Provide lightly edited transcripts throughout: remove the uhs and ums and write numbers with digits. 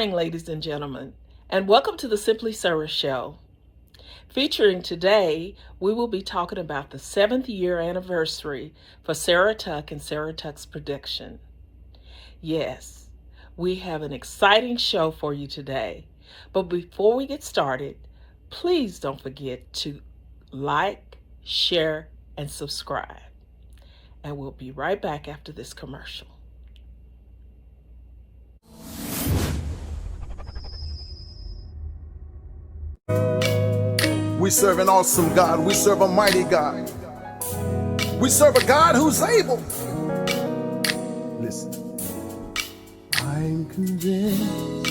morning, ladies and gentlemen, and welcome to the Simply Sarah Show. Featuring today, we will be talking about the 7th year anniversary for Sarah Tuck and Sarah Tuck's Production. Yes, we have an exciting show for you today. But before we get started, please don't forget to like, share, and subscribe. And we'll be right back after this commercial. We serve an awesome God. We serve a mighty God. We serve a God who's able. Listen. I'm convinced.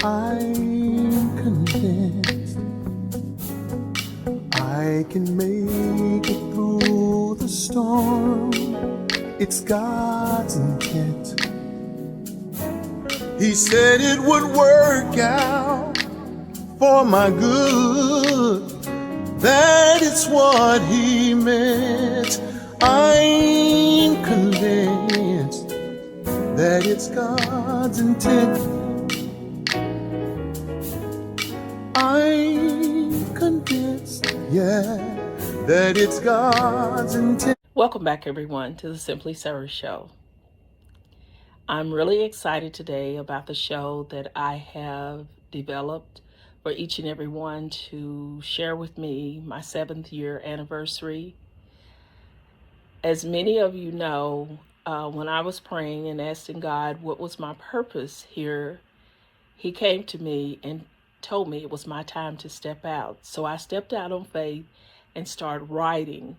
I can make it through the storm. It's God's intent. He said it would work out for my good. That is what he meant. I'm convinced that it's God's intent. I'm convinced, that it's God's intent. Welcome back, everyone, to the Simply Sarah Show. I'm really excited today about the show that I have developed for each and every one to share with me my 7th year anniversary. As many of you know, when I was praying and asking God what was my purpose here, he came to me and told me it was my time to step out. So I stepped out on faith and started writing.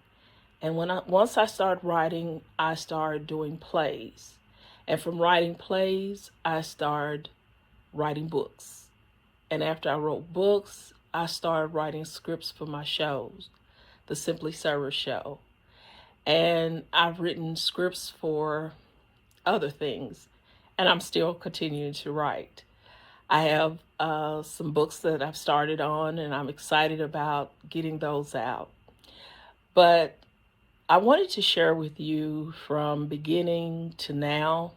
And once I started writing, I started doing plays. And from writing plays, I started writing books. And after I wrote books, I started writing scripts for my shows, the Simply Sarah Show. And I've written scripts for other things, and I'm still continuing to write. I have some books that I've started on, and I'm excited about getting those out. But I wanted to share with you from beginning to now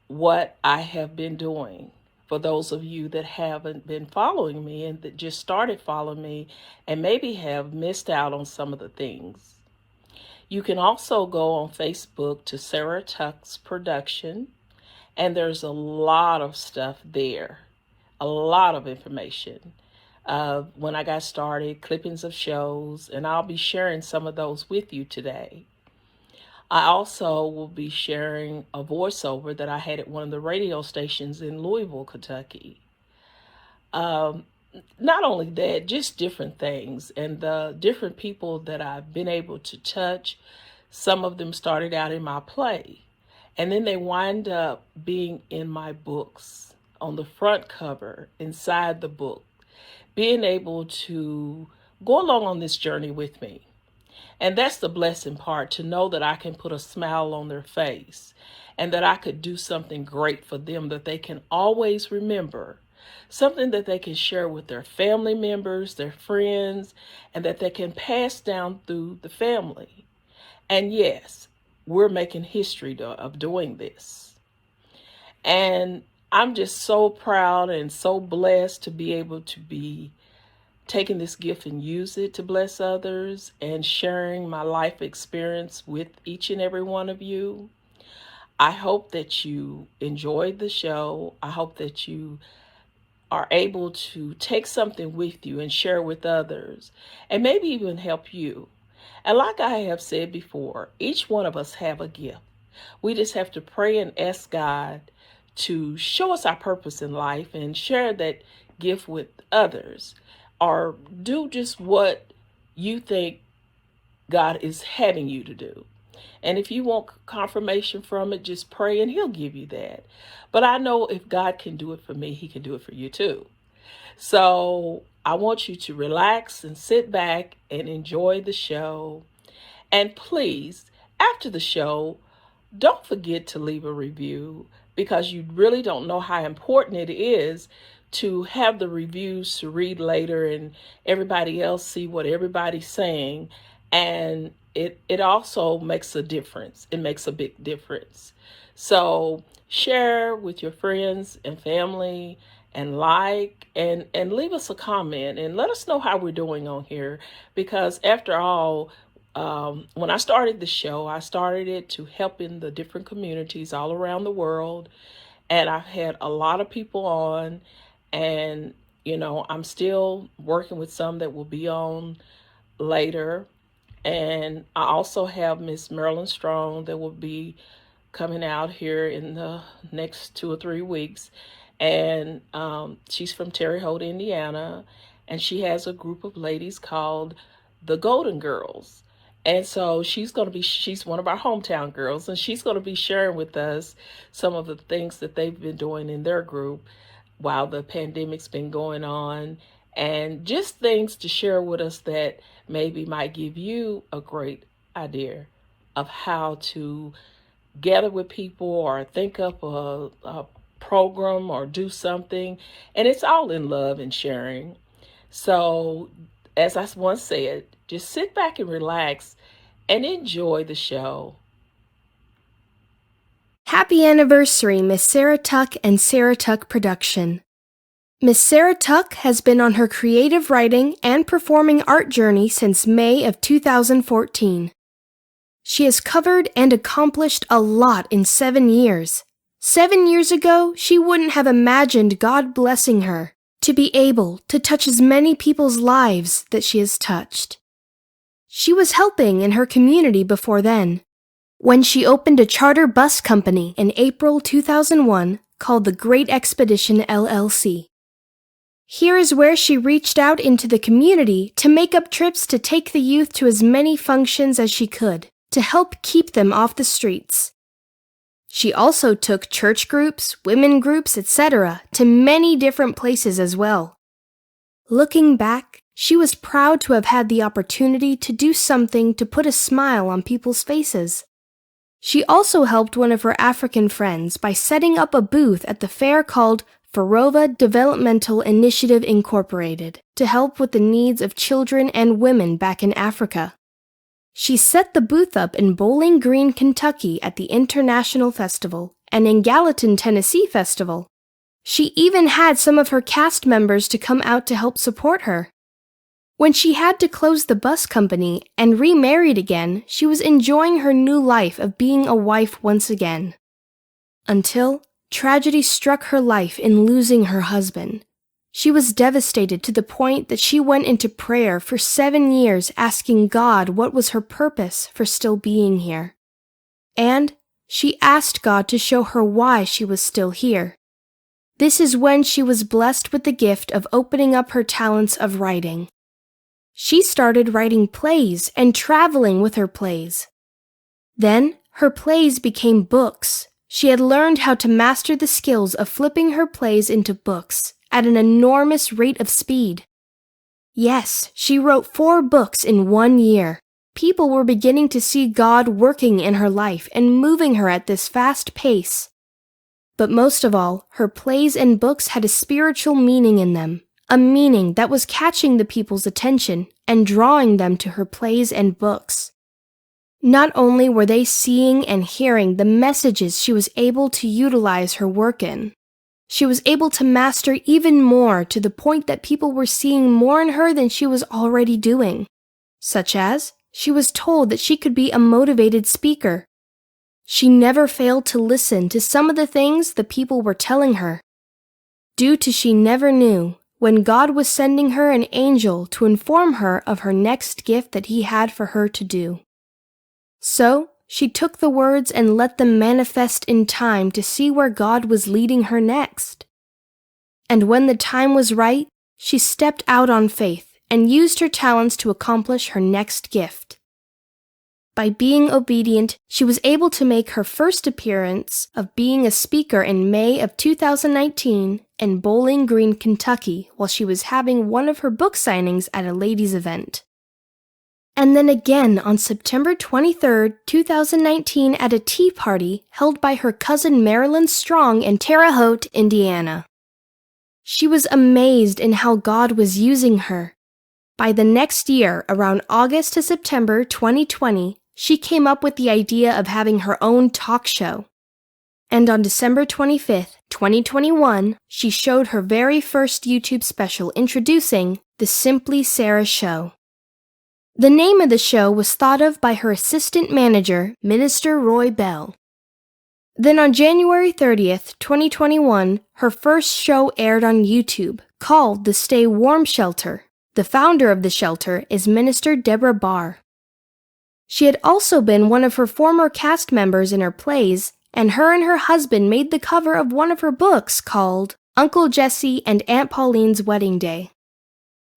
what I have been doing. For those of you that haven't been following me and that just started following me and maybe have missed out on some of the things. You can also go on Facebook to Sarah Tuck's Production, and there's a lot of stuff there, a lot of information. When I got started, clippings of shows, and I'll be sharing some of those with you today. I also will be sharing a voiceover that I had at one of the radio stations in Louisville, Kentucky. Not only that, just different things and the different people that I've been able to touch. Some of them started out in my play, and then they wind up being in my books on the front cover, inside the book, being able to go along on this journey with me. And that's the blessing part, to know that I can put a smile on their face and that I could do something great for them that they can always remember, something that they can share with their family members, their friends, and that they can pass down through the family. And yes, we're making history of doing this. And I'm just so proud and so blessed to be able to be taking this gift and use it to bless others and sharing my life experience with each and every one of you. I hope that you enjoyed the show. I hope that you are able to take something with you and share with others and maybe even help you. And like I have said before, each one of us have a gift. We just have to pray and ask God to show us our purpose in life and share that gift with others, or do just what you think God is having you to do. And if you want confirmation from it, just pray and he'll give you that. But I know if God can do it for me, he can do it for you too. So I want you to relax and sit back and enjoy the show. And please, after the show, don't forget to leave a review, because you really don't know how important it is to have the reviews to read later and everybody else see what everybody's saying. And it also makes a difference. It makes a big difference. So share with your friends and family and and leave us a comment and let us know how we're doing on here, because after all, when I started the show, I started it to help in the different communities all around the world, and I've had a lot of people on, and I'm still working with some that will be on later. And I also have Miss Marilyn Strong that will be coming out here in the next 2 or 3 weeks. And she's from Terre Haute, Indiana. And she has a group of ladies called the Golden Girls. And so she's one of our hometown girls, and she's going to be sharing with us some of the things that they've been doing in their group while the pandemic's been going on, and just things to share with us that maybe might give you a great idea of how to gather with people or think up a program or do something. And it's all in love and sharing. So, as I once said, just sit back and relax and enjoy the show. Happy anniversary, Miss Sarah Tuck and Sarah Tuck Production. Miss Sarah Tuck has been on her creative writing and performing art journey since May of 2014. She has covered and accomplished a lot in 7 years. 7 years ago, she wouldn't have imagined God blessing her to be able to touch as many people's lives that she has touched. She was helping in her community before then, when she opened a charter bus company in April 2001 called the Great Expedition LLC. Here is where she reached out into the community to make up trips to take the youth to as many functions as she could, to help keep them off the streets. She also took church groups, women groups, etc. to many different places as well. Looking back, she was proud to have had the opportunity to do something to put a smile on people's faces. She also helped one of her African friends by setting up a booth at the fair called Farova Developmental Initiative Incorporated to help with the needs of children and women back in Africa. She set the booth up in Bowling Green, Kentucky at the International Festival and in Gallatin, Tennessee Festival. She even had some of her cast members to come out to help support her. When she had to close the bus company and remarried again, she was enjoying her new life of being a wife once again. Until tragedy struck her life in losing her husband. She was devastated to the point that she went into prayer for 7 years asking God what was her purpose for still being here. And she asked God to show her why she was still here. This is when she was blessed with the gift of opening up her talents of writing. She started writing plays and traveling with her plays. Then her plays became books. She had learned how to master the skills of flipping her plays into books at an enormous rate of speed. Yes, she wrote 4 books in 1 year. People were beginning to see God working in her life and moving her at this fast pace. But most of all, her plays and books had a spiritual meaning in them, a meaning that was catching the people's attention and drawing them to her plays and books. Not only were they seeing and hearing the messages she was able to utilize her work in, she was able to master even more to the point that people were seeing more in her than she was already doing, such as she was told that she could be a motivated speaker. She never failed to listen to some of the things the people were telling her. Due to she never knew when God was sending her an angel to inform her of her next gift that he had for her to do. So, she took the words and let them manifest in time to see where God was leading her next. And when the time was right, she stepped out on faith and used her talents to accomplish her next gift. By being obedient, she was able to make her first appearance of being a speaker in May of 2019 in Bowling Green, Kentucky, while she was having one of her book signings at a ladies' event. And then again on September 23, 2019 at a tea party held by her cousin Marilyn Strong in Terre Haute, Indiana. She was amazed in how God was using her. By the next year, around August to September 2020, she came up with the idea of having her own talk show. And on December 25th, 2021, she showed her very first YouTube special introducing The Simply Sarah Show. The name of the show was thought of by her assistant manager, Minister Roy Bell. Then on January 30th, 2021, her first show aired on YouTube, called the Stay Warm Shelter. The founder of the shelter is Minister Deborah Barr. She had also been one of her former cast members in her plays, and her husband made the cover of one of her books called Uncle Jesse and Aunt Pauline's Wedding Day.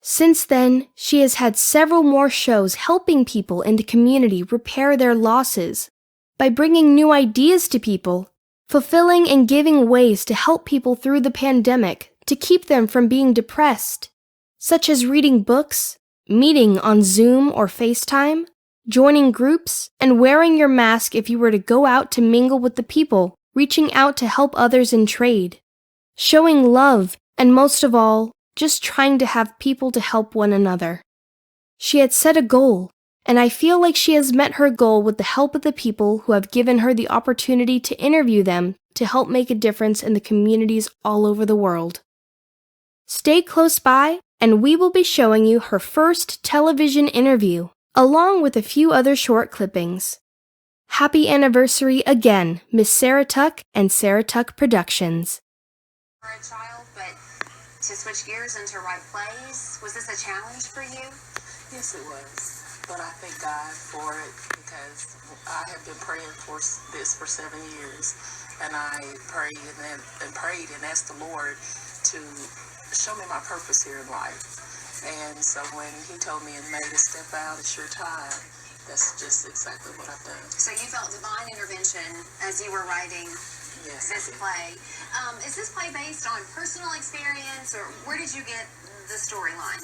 Since then, she has had several more shows helping people in the community repair their losses by bringing new ideas to people, fulfilling and giving ways to help people through the pandemic to keep them from being depressed, such as reading books, meeting on Zoom or FaceTime, joining groups, and wearing your mask if you were to go out to mingle with the people, reaching out to help others in trade, showing love, and most of all, just trying to have people to help one another. She had set a goal, and I feel like she has met her goal with the help of the people who have given her the opportunity to interview them to help make a difference in the communities all over the world. Stay close by, and we will be showing you her first television interview, along with a few other short clippings. Happy anniversary again, Miss Sarah Tuck and Sarah Tuck Productions. For a child, but to switch gears into write plays, was this a challenge for you? Yes, it was. But I thank God for it because I have been praying for this for 7 years. And I prayed and prayed and asked the Lord to show me my purpose here in life. And so when he told me in May to step out, it's your time, that's just exactly what I've done. So you felt divine intervention as you were writing this play. Is this play based on personal experience, or where did you get the storyline?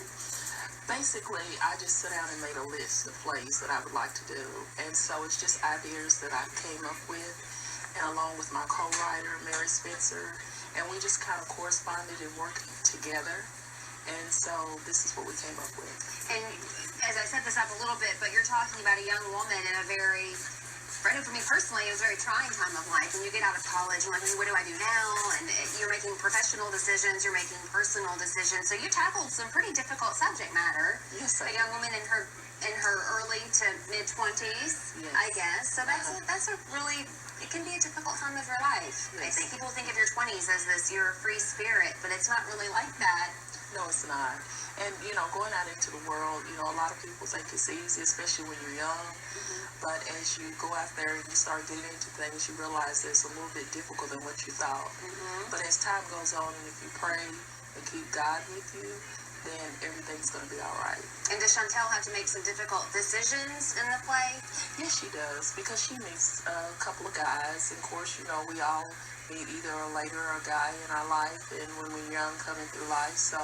Basically, I just sat down and made a list of plays that I would like to do. And so it's just ideas that I came up with, and along with my co-writer, Mary Spencer, and we just kind of corresponded and worked together. And so this is what we came up with. And as I set this up a little bit, but you're talking about a young woman in a very, for me personally, it was a very trying time of life. And you get out of college and like, what do I do now? And you're making professional decisions, you're making personal decisions. So you tackled some pretty difficult subject matter. Yes, a young woman in her early to mid 20s, yes. I guess. So that's a really, it can be a difficult time of your life. Yes. I think people think of your 20s as this, you're a free spirit, but it's not really like that. No, it's not. And, going out into the world, a lot of people think it's easy, especially when you're young. Mm-hmm. But as you go out there and you start getting into things, you realize that it's a little bit difficult than what you thought. Mm-hmm. But as time goes on, and if you pray and keep God with you, then everything's going to be all right. And does Chantel have to make some difficult decisions in the play? Yes, she does, because she meets a couple of guys. And of course, we all meet either a lady or a guy in our life, and when we're young, coming through life. So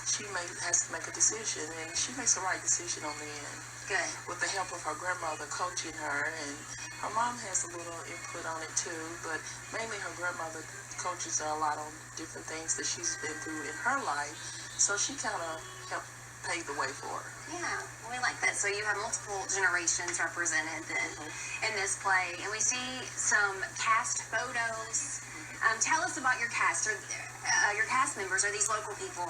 she has to make a decision, and she makes the right decision on the end. Good. With the help of her grandmother coaching her, and her mom has a little input on it too, but mainly her grandmother coaches her a lot on different things that she's been through in her life. So she kind of helped pave the way for her. Yeah, we like that. So you have multiple generations represented then in this play, and we see some cast photos. Tell us about your cast. Your cast members. Are these local people?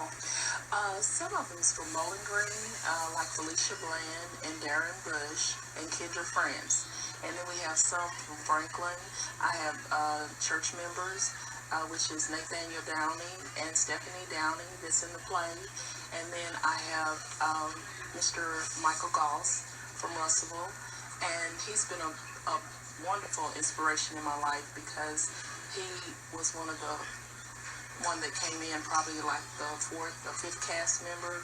Some of them is from Bowling Green, like Felicia Bland and Darren Bush and Kendra France. And then we have some from Franklin. I have church members, which is Nathaniel Downey and Stephanie Downey that's in the play. And then I have Mr. Michael Goss from Russellville. And he's been a wonderful inspiration in my life because he was one that came in probably like the 4th or 5th cast member,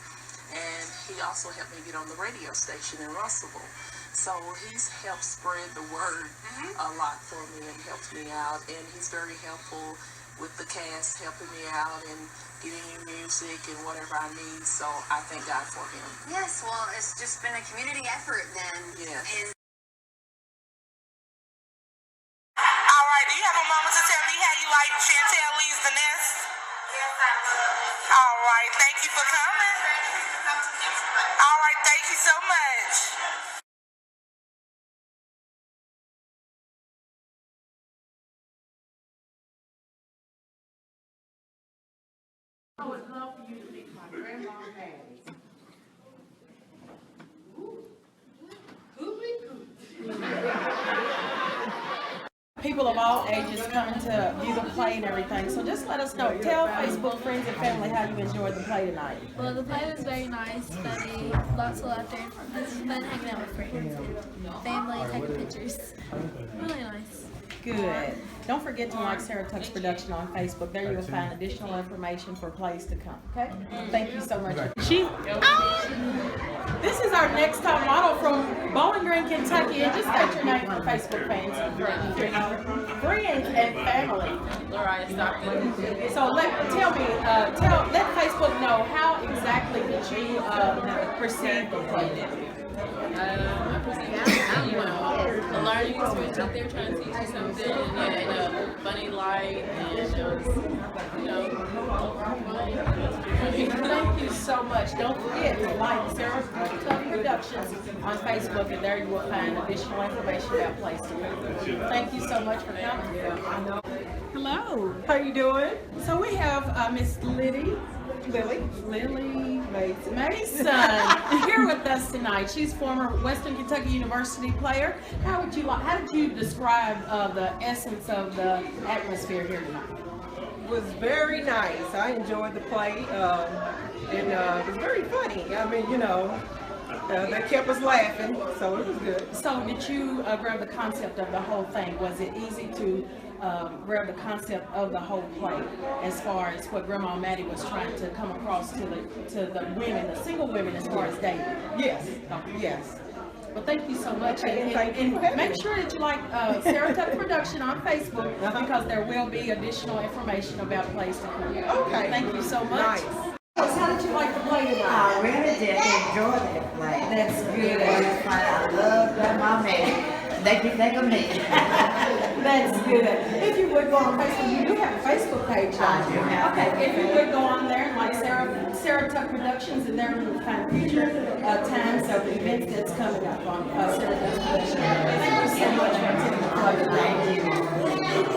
and he also helped me get on the radio station in Russellville. So he's helped spread the word a lot for me and helped me out, and he's very helpful with the cast, helping me out and getting me music and whatever I need. So I thank God for him. Yes, well, it's just been a community effort then. Yes. All right, do you have a moment to tell me how you like Chantel Leaves the Nest? Yes, I will. All right, thank you for coming. All right, thank you so much. People of all ages coming to view the play and everything. So just let us know. Tell Facebook friends and family how you enjoyed the play tonight. Well, the play was very nice, funny, lots of laughter. It's fun hanging out with friends and family, taking pictures. Really nice. Good. Don't forget to like Sarah Tuck's production on Facebook. There you will find additional information for plays to come. Okay? Thank you so much. This is our next top model from Bowling Green, Kentucky. And just state your name for Facebook fans and friends and family. Loriah Stockton. So let Facebook know how exactly did you perceive the play? I perceive it, a learning experience out there trying to teach you something in a funny light, and it was, Thank you so much. Don't forget to like Sarah Tuck Productions on Facebook, and there you will find additional information about plays to come. Thank you so much for coming. Hello. How you doing? So we have Miss Lily Mason here with us tonight. She's former Western Kentucky University player. How did you describe the essence of the atmosphere here tonight? It was very nice. I enjoyed the play, and it was very funny. I mean, that kept us laughing, so it was good. So did you grab the concept of the whole thing? Was it easy to grab the concept of the whole play as far as what Grandma Maddie was trying to come across to the women, the single women, as far as dating? Yes, yes. Well, thank you so much. Okay, thank you. And make sure that you like Sarah Tuck Production on Facebook, because there will be additional information about plays to come. Okay. Thank you so much. Nice. How did you like the play tonight? I really did enjoy that play. That's good. It was fun. I love Grandma Maddie. Make you think of me. That's good. If you would go on Facebook, you do have a Facebook page. I do have. Okay, if you would go on there and like Sarah Tuck Productions, and there you will find future times of events that's coming up on Sarah Tuck Productions. Thank you so much for attending the play tonight.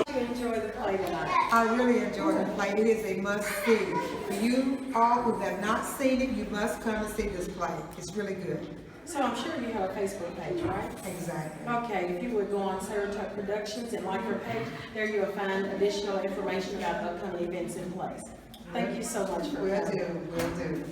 Did you enjoy the play tonight? I really enjoyed the play. It is a must-see. For you all who have not seen it, you must come and see this play. It's really good. So I'm sure you have a Facebook page, right? Exactly. Okay, if you would go on Sarah Tuck Productions and like her page, there you will find additional information about upcoming events in place. Thank you so much for Will coming. do, will do.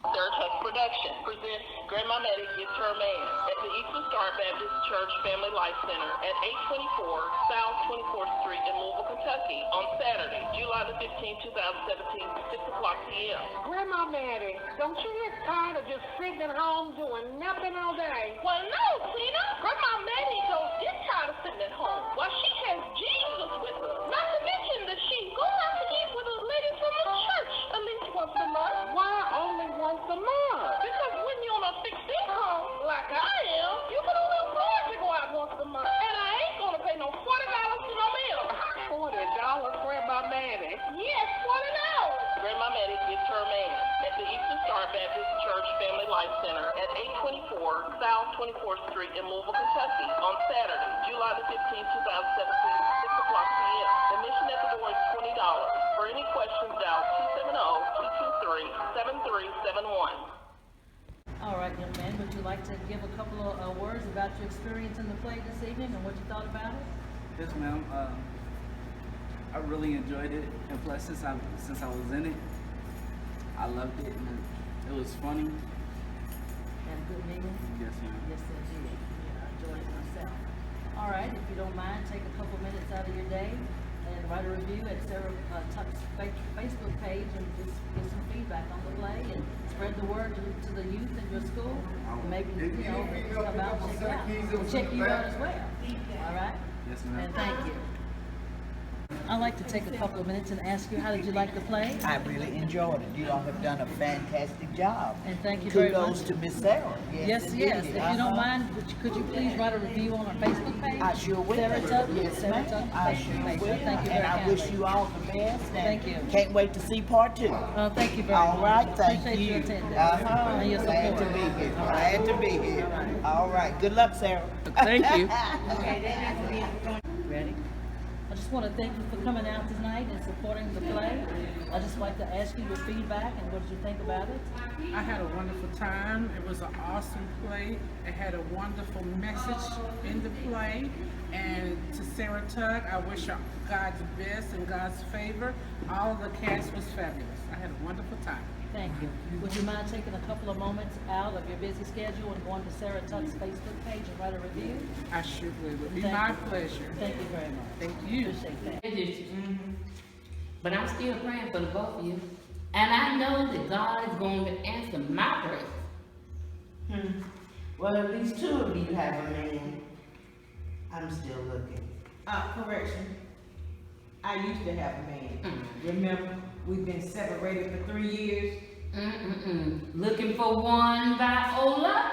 Sarah Tuck Production presents Grandma Maddie Gets Her Man at the Eastern Star Baptist Church Family Life Center at 824 South 24th Street in Louisville, Kentucky on Saturday, July the 15th, 2017, 6 o'clock p.m. Grandma Maddie, don't you get tired of just sitting at home doing nothing all day? Well, no, Tina. Grandma Maddie don't get tired of sitting at home while she has Jesus with her. Not to mention that she goes out to eat with a lady from the church at least once a month. Why only once a month? Because when you're on a fixed income, like I am, you can only afford to go out once a month. And I ain't gonna pay no $40 for no meal. $40, Grandma Maddie. Yes, $40. Grandma Maddie Gets Her Man at the Eastern Star Baptist Church Family Life Center at 824 South 24th Street in Louisville, Kentucky on Saturday, July the 15th, 2017, 6 o'clock p.m. Admission at the door is $20. For any questions, dial 270-223-7371. All right, young man, would you like to give a couple of words about your experience in the play this evening and what you thought about it? Yes, ma'am. I really enjoyed it, and plus, since I was in it, I loved it, and it was funny. Had a good meeting? Yes, ma'am. Yes, indeed. Yeah, I enjoyed it myself. All right, if you don't mind, take a couple minutes out of your day and write a review at Sarah Tuck's Facebook page and just give some feedback on the play and spread the word to the youth in your school. And maybe, come out and check you out as well. All right? Yes, ma'am. And thank you. I'd like to take a couple of minutes and ask you, how did you like the play? I really enjoyed it. You all have done a fantastic job. And thank you very much. Kudos to Miss Sarah. Yes. indeed. If you don't mind, could you please write a review on our Facebook page? I sure will. Sarah Tuck? Yes, Sarah ma'am. Tuck I Facebook sure page. will. Thank you very And I wish kindly. you all the best. And Thank you. Can't wait to see part 2. Thank you very All much. right, thank Appreciate you. your attendance And your Glad support. to be here. Glad to be here. All right. Good luck, Sarah. Thank you. Ready? I just want to thank you for coming out tonight and supporting the play. I'd just like to ask you your feedback and what did you think about it? I had a wonderful time. It was an awesome play. It had a wonderful message in the play. And to Sarah Tuck, I wish her God's best and God's favor. All of the cast was fabulous. I had a wonderful time. Thank you. Would you mind taking a couple of moments out of your busy schedule and going to Sarah Tuck's Facebook page and write a review? I sure will. It would be my pleasure. Thank you very much. Thank you. Appreciate that. But I'm still praying for the both of you. And I know that God is going to answer my prayer. Well, at least two of you have a man. I'm still looking. Correction. I used to have a man. Remember, we've been separated for 3 years. Looking for one, Viola?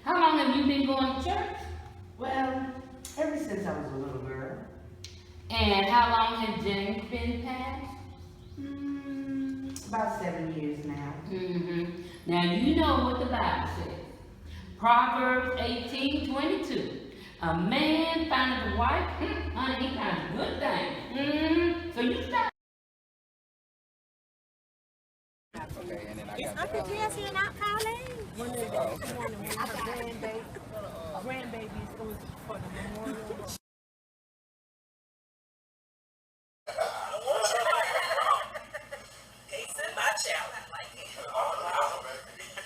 How long have you been going to church? Well, ever since I was a little girl. And how long has James been passed? About 7 years now. Now you know what the Bible says. Proverbs 18:22. A man findeth a wife, honey, he finds a good thing. So you stop. Is Uncle Jesse not calling? One of her grandbabies goes for the memorial.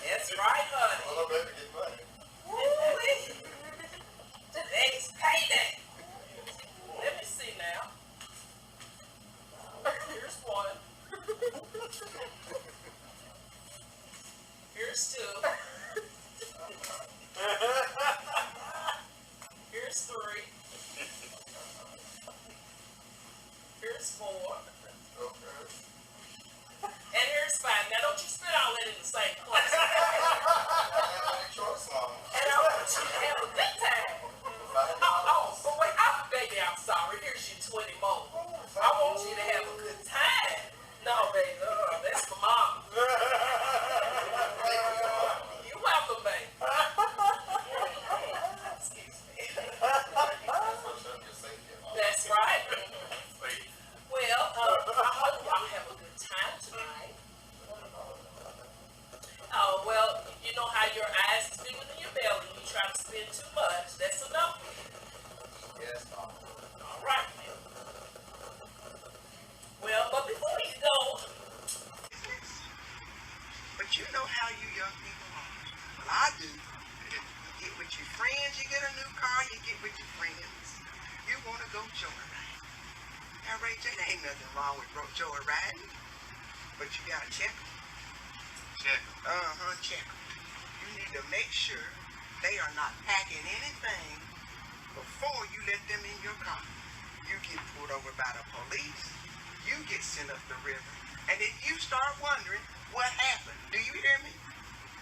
That's right, honey. Woo-wee. Today's payday. Let me see now. Here's one. Here's two. Here's three. Here's four. And here's five. Now don't you spit all that in the same place. And I want you to have a good time. But wait, baby, I'm sorry. Here's your 20 more. I want you to have a good time. No, baby, that's for mom. You're welcome, baby. Excuse me. That's right. Well, I hope y'all have a good time tonight. Oh, well, you know how your eyes is bigger than your belly and you try to spend too much. That's enough. Yes, Mom. All right, then. Well, but before you go, but you know how you young people are. Well, I do. You get with your friends, you get a new car, you get with your friends. You want to go joyride. Now, Ray J, there ain't nothing wrong with joyriding, but you got to check them. Check them. Check them. You need to make sure they are not packing anything before you let them in your car. You get pulled over by the police, you get sent up the river, and then you start wondering what happened. Do you hear me?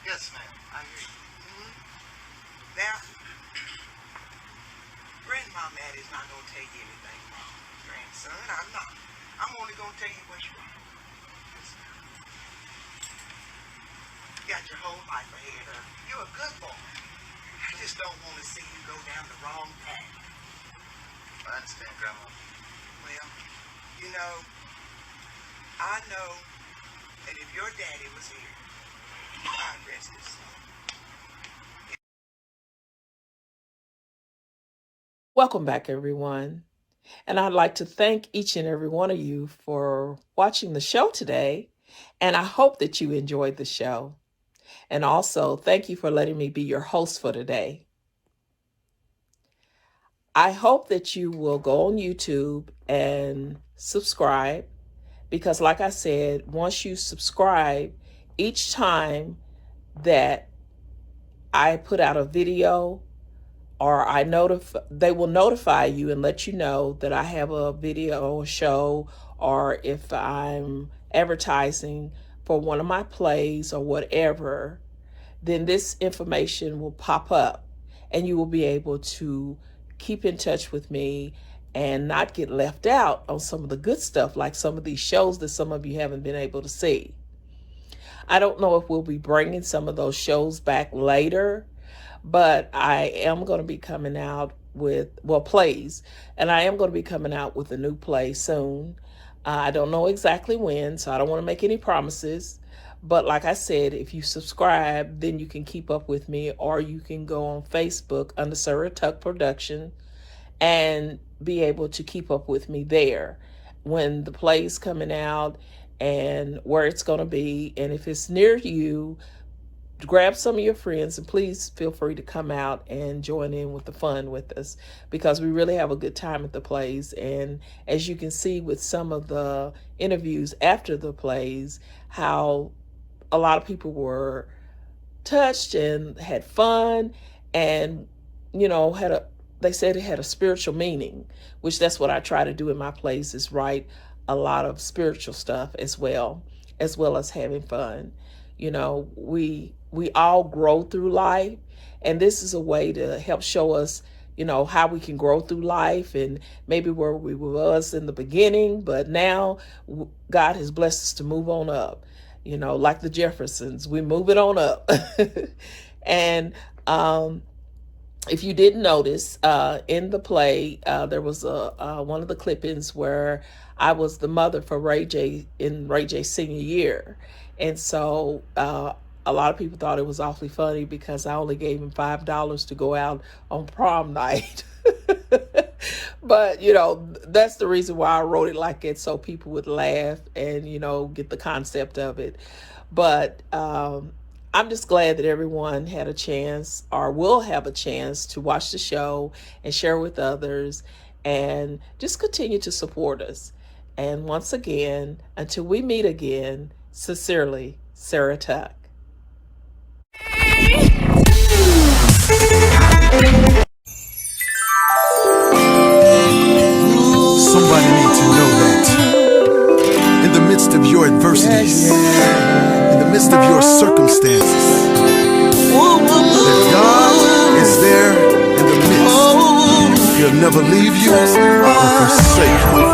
Yes, ma'am. I hear you. Now, Grandma Maddie's not going to tell you anything wrong, grandson. I'm not. I'm only going to tell you what's wrong. You got your whole life ahead of you. You're a good boy. I just don't want to see you go down the wrong path. I understand, Grandma. Well, you know, I know that if your daddy was here, I'd rest his soul. Welcome back, everyone. And I'd like to thank each and every one of you for watching the show today. And I hope that you enjoyed the show. And also, thank you for letting me be your host for today. I hope that you will go on YouTube and subscribe, because like I said, once you subscribe, each time that I put out a video, or they will notify you and let you know that I have a video or show, or if I'm advertising for one of my plays or whatever, then this information will pop up and you will be able to keep in touch with me and not get left out on some of the good stuff, like some of these shows that some of you haven't been able to see. I don't know if we'll be bringing some of those shows back later, but I am going to be coming out plays. And I am going to be coming out with a new play soon. I don't know exactly when, so I don't want to make any promises. But like I said, if you subscribe, then you can keep up with me, or you can go on Facebook under Sarah Tuck Production and be able to keep up with me there when the play's coming out and where it's going to be. And if it's near you, grab some of your friends and please feel free to come out and join in with the fun with us, because we really have a good time at the plays. And as you can see with some of the interviews after the plays, how a lot of people were touched and had fun, and they said it had a spiritual meaning, which that's what I try to do in my plays, is write a lot of spiritual stuff as well as having fun. We all grow through life, and this is a way to help show us, how we can grow through life, and maybe where we was in the beginning, but now God has blessed us to move on up. Like the Jeffersons, we move it on up. And if you didn't notice, in the play, there was one of the clippings where I was the mother for Ray J in Ray J's senior year. And so a lot of people thought it was awfully funny because I only gave him $5 to go out on prom night. But, that's the reason why I wrote it like it, so people would laugh and, get the concept of it. But I'm just glad that everyone had a chance, or will have a chance, to watch the show and share with others, and just continue to support us. And once again, until we meet again, sincerely, Sarah Tuck. Somebody need to know that in the midst of your adversities, in the midst of your circumstances, that God is there in the midst. He'll never leave you or forsake you.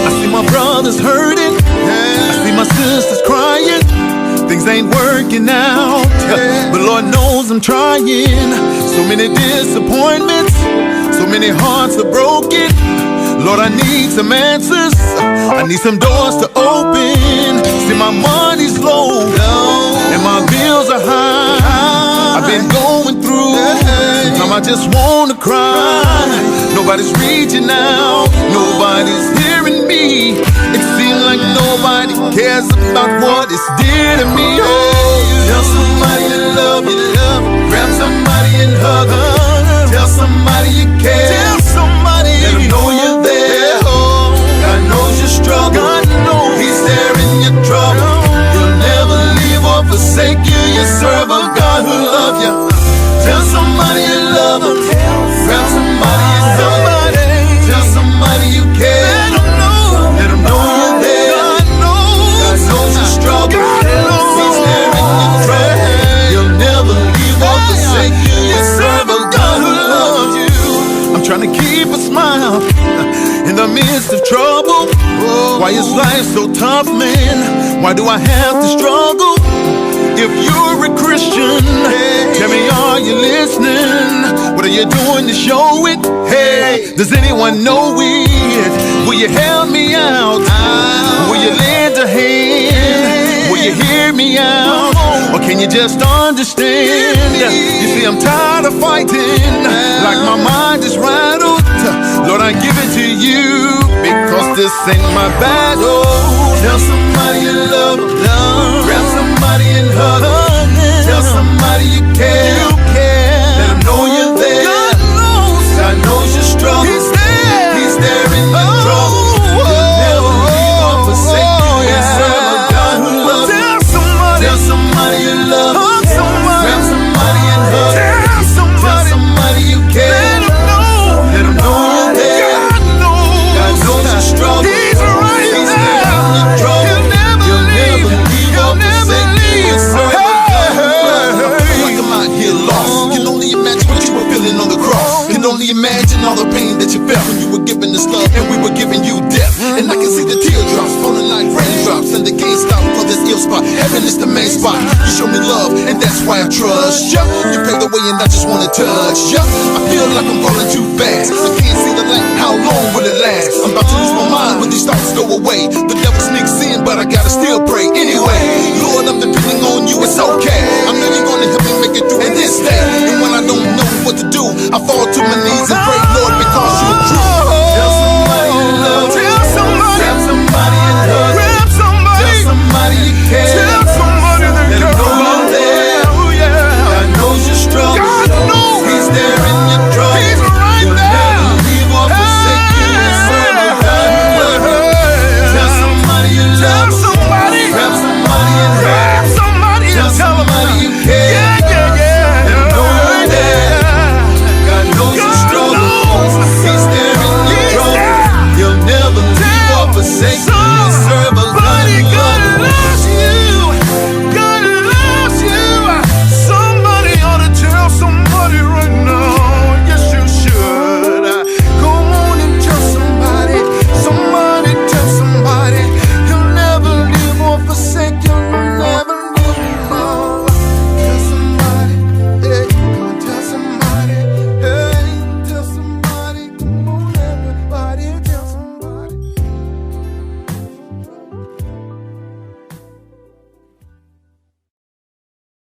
I see my brothers hurting, I see my sisters crying. Things ain't working out, but Lord knows I'm trying. So many disappointments, so many hearts are broken. Lord, I need some answers, I need some doors to open. See, my money's low, and my bills are high. I've been going through, sometimes I just wanna cry. Nobody's reaching out, nobody's hearing me. It seems like nobody cares about what is dear to me. Tell somebody you love you, grab somebody and hug them. Tell somebody you care, tell somebody, let them know you're there. God knows your struggle, God knows He's there in your trouble. He'll never leave or forsake you. You serve a God who loves you. Tell somebody you love them, grab somebody and hug them. Tell somebody you care, let them know you're there. God knows your struggle, He's there in your trouble. He'll never leave or forsake you. You serve a God who loves you. I'm trying to keep a smile in the midst of trouble. Why is life so tough, man? Why do I have to struggle? If you're a Christian, tell me, are you listening? What are you doing to show it? Hey, does anyone know it? Will you help me out? Will you lend a hand? Will you hear me out? Or can you just understand? You see, I'm tired of fighting, like my mind is rattled. Lord, I give it to you, because this ain't my battle. Tell somebody you love them, grab somebody and hug them. Tell somebody you care, let them know you're there. God knows your struggle, He's there in your trouble. He'll never leave or forsake you. You serve a God who loves you. Tell somebody you love them, grab somebody and hug them. Tell somebody you care, let them know you're there. God knows your struggle, He's there in your trouble. He'll never leave the main spot. You show me love, and that's why I trust ya. You pave the way, and I just wanna touch ya. I feel like I'm falling too fast. I can't see the light. How long will it last? I'm about to lose my mind when these thoughts go away. The devil sneaks in, but I gotta still pray anyway. Lord, I'm depending on you. It's okay. I'm really gonna help me make it through in this day. And when I don't know what to do, I fall